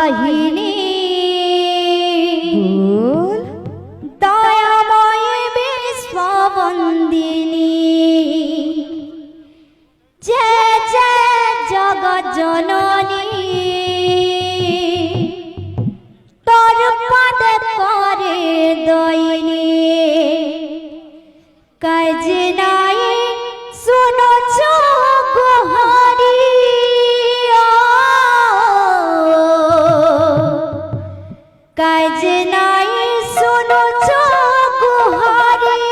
বাহিনী দয়াময় বিশ্ববন্দিনী জয় জয় জগৎ জননী তোর পদে করে দয়নি কাজ নাই শুনছ গোহারি কাজ নাই শুনছ গোহারি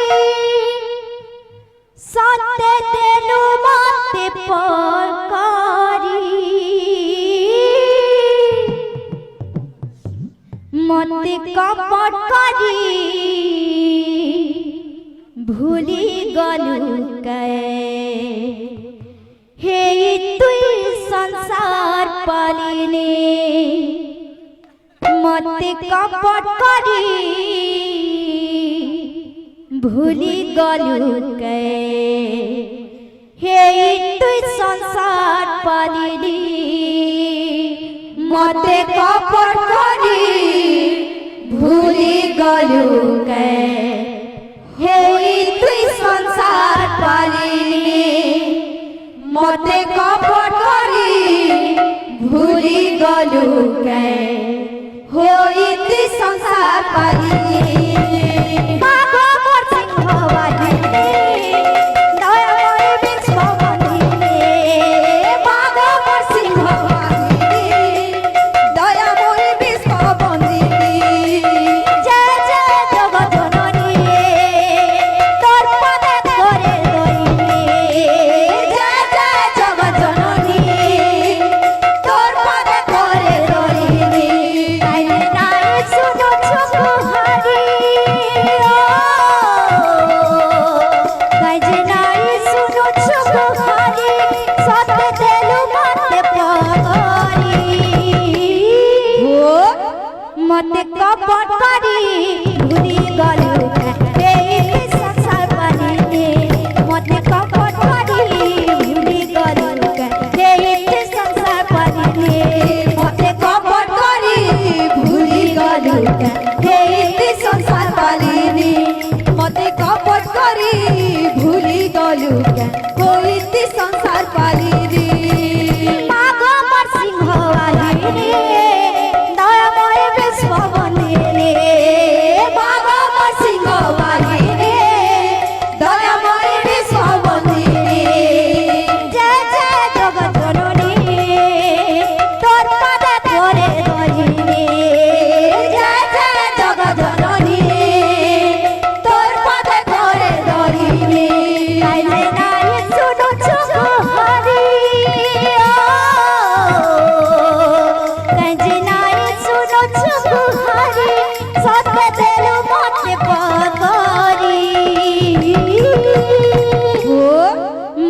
সত্যে দেলু মতে পকারি মতে কপট করি ভুলি গলু কে হে তুই সংসার পালিনে মতে কপট করি ভুলি গলু কে হে তুই সংসার পালিনি মতে কপট করি ভুলি গলু কে হে তুই সংসার পালিনি মতে কপট করি ভুলি গলু কে হে তুই সংসার পালিনি মতে কপট করি ভুলি গলু কে সংসার পালিনে মতে কপট করি ভুলি গলু কে সংসার পালিনে মতে কপট করি ভুলি গলু কে সংসার পালিনে মতে কপট করি ভুলি গলু কে সংসার পালিনে মাগো মর সিংহ আলিনে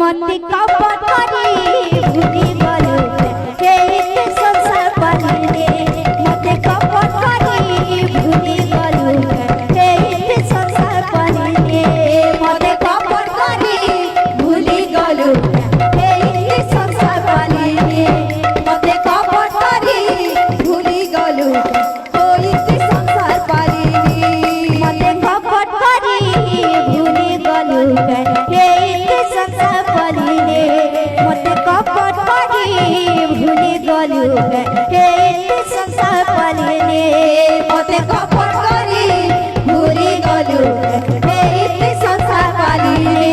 মতে কপট করি ভুলি গলু কে সংসার পালিনে মতে কপট করি ভুলি গলু কে সংসার পালিনে মতে কপট করি ভুলি গলু কে সংসার পালিনে মতে কপট করি ভুলি গলু কে সংসার পালিনে মতে কপট করি ভুলি গলু কে সংসার পালিনে মতে কপট করি ভুলি গলু কে সংসার পালিনে মতে কপট করি ভুলি গলু কে সংসার পালিনে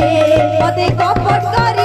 মতে কপট করি